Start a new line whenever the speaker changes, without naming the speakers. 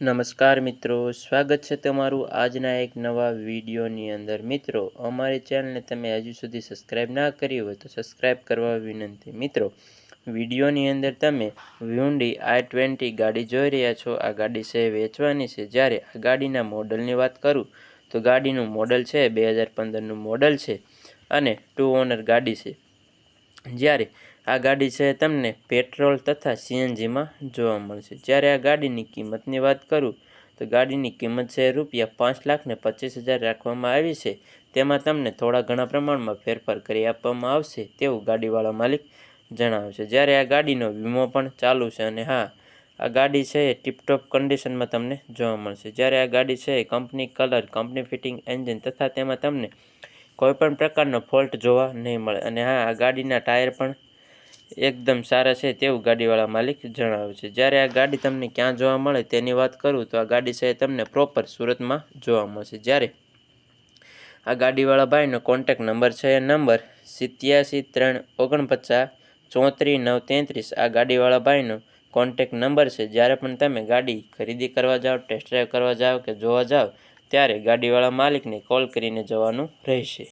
નમસ્કાર મિત્રો, સ્વાગત છે તમારું આજના એક નવા વિડીયોની અંદર। મિત્રો, અમારી ચેનલને તમે હજુ સુધી સબસ્ક્રાઈબ ના કરી હોય તો સબસ્ક્રાઈબ કરવા વિનંતી। મિત્રો, વિડીયોની અંદર તમે Hyundai i20 ગાડી જોઈ રહ્યા છો। આ ગાડી છે વેચવાની છે। જ્યારે આ ગાડીના મોડલની વાત કરું તો ગાડીનું મોડલ છે 2015નું મોડલ છે અને 2 ઓનર ગાડી છે। જ્યારે આ ગાડી છે તમને પેટ્રોલ તથા સીએનજીમાં જોવા મળશે। જ્યારે આ ગાડીની કિંમતની વાત કરું તો ગાડીની કિંમત છે ₹5,25,000 રાખવામાં આવી છે। તેમાં તમને થોડા ઘણા પ્રમાણમાં ફેરફાર કરી આપવામાં આવશે તેવું ગાડીવાળા માલિક જણાવે છે। જ્યારે આ ગાડીનો વીમો પણ ચાલુ છે અને હા, આ ગાડી છે એ ટીપટોપ કન્ડિશનમાં તમને જોવા મળશે। જ્યારે આ ગાડી છે company colour, company fitting engine તથા તેમાં તમને કોઈપણ પ્રકારનો ફોલ્ટ જોવા નહીં મળે અને હા, આ ગાડીના ટાયર પણ એકદમ સારા છે તેવું ગાડીવાળા માલિક જણાવે છે। જ્યારે આ ગાડી તમને ક્યાં જોવા મળે તેની વાત કરું તો આ ગાડી છે તમને પ્રોપર સુરતમાં જોવા મળશે। જ્યારે આ ગાડીવાળા ભાઈનો કોન્ટેક્ટ નંબર છે નંબર 8739493433। આ ગાડીવાળા ભાઈનો કોન્ટેક્ટ નંબર છે। જ્યારે પણ તમે ગાડી ખરીદી કરવા જાઓ, ટેસ્ટ ડ્રાઈવ કરવા જાઓ કે જોવા જાઓ ત્યારે ગાડીવાળા માલિકને કોલ કરીને જવાનું રહેશે।